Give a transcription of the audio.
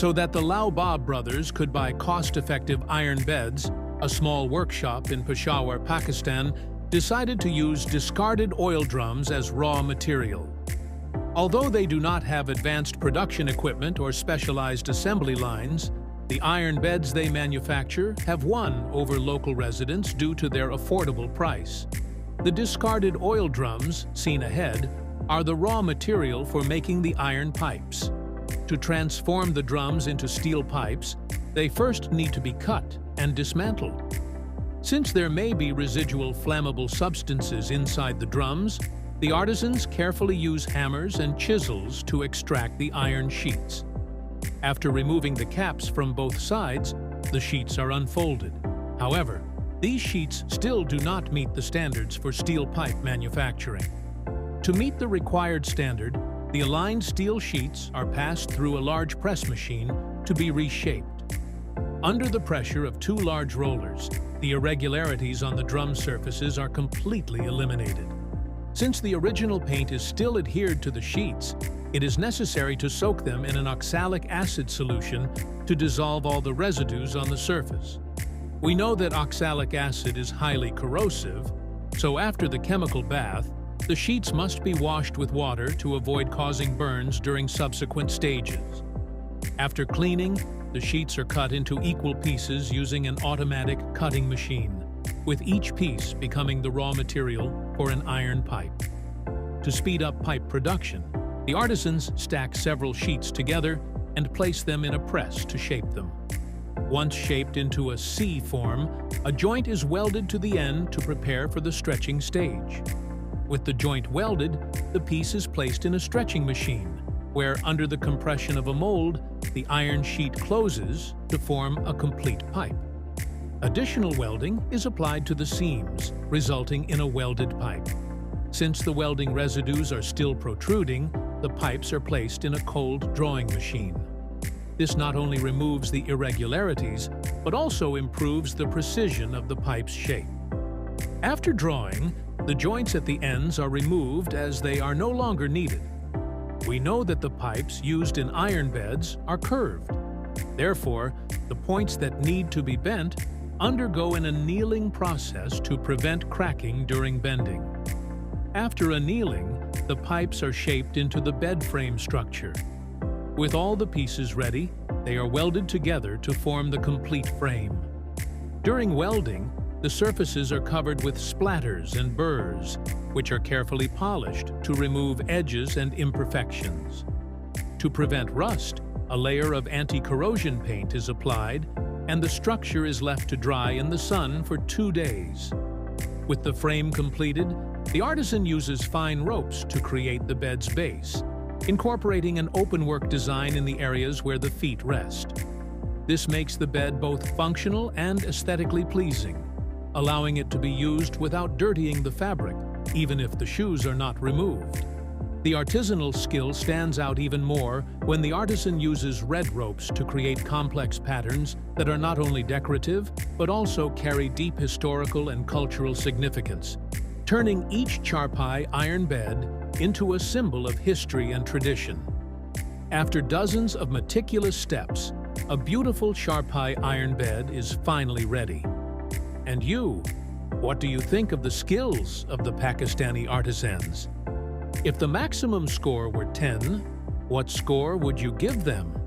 So that the Laubab brothers could buy cost-effective iron beds, a small workshop in Peshawar, Pakistan, decided to use discarded oil drums as raw material. Although they do not have advanced production equipment or specialized assembly lines, the iron beds they manufacture have won over local residents due to their affordable price. The discarded oil drums, seen ahead, are the raw material for making the iron pipes. To transform the drums into steel pipes, they first need to be cut and dismantled. Since there may be residual flammable substances inside the drums, the artisans carefully use hammers and chisels to extract the iron sheets. After removing the caps from both sides, the sheets are unfolded. However, these sheets still do not meet the standards for steel pipe manufacturing. To meet the required standard, the aligned steel sheets are passed through a large press machine to be reshaped. Under the pressure of two large rollers, the irregularities on the drum surfaces are completely eliminated. Since the original paint is still adhered to the sheets, it is necessary to soak them in an oxalic acid solution to dissolve all the residues on the surface. We know that oxalic acid is highly corrosive, so after the chemical bath, the sheets must be washed with water to avoid causing burns during subsequent stages. After cleaning, the sheets are cut into equal pieces using an automatic cutting machine, with each piece becoming the raw material for an iron pipe. To speed up pipe production, the artisans stack several sheets together and place them in a press to shape them. Once shaped into a C form, a joint is welded to the end to prepare for the stretching stage. With the joint welded, the piece is placed in a stretching machine, where under the compression of a mold, the iron sheet closes to form a complete pipe. Additional welding is applied to the seams, resulting in a welded pipe. Since the welding residues are still protruding, the pipes are placed in a cold drawing machine. This not only removes the irregularities, but also improves the precision of the pipe's shape. After drawing, the joints at the ends are removed as they are no longer needed. We know that the pipes used in iron beds are curved. Therefore, the points that need to be bent undergo an annealing process to prevent cracking during bending. After annealing, the pipes are shaped into the bed frame structure. With all the pieces ready, they are welded together to form the complete frame. During welding, the surfaces are covered with splatters and burrs, which are carefully polished to remove edges and imperfections. To prevent rust, a layer of anti-corrosion paint is applied, and the structure is left to dry in the sun for 2 days. With the frame completed, the artisan uses fine ropes to create the bed's base, incorporating an openwork design in the areas where the feet rest. This makes the bed both functional and aesthetically pleasing, allowing it to be used without dirtying the fabric, even if the shoes are not removed. The artisanal skill stands out even more when the artisan uses red ropes to create complex patterns that are not only decorative, but also carry deep historical and cultural significance, turning each charpai iron bed into a symbol of history and tradition. After dozens of meticulous steps, a beautiful charpai iron bed is finally ready. And you, what do you think of the skills of the Pakistani artisans? If the maximum score were 10, what score would you give them?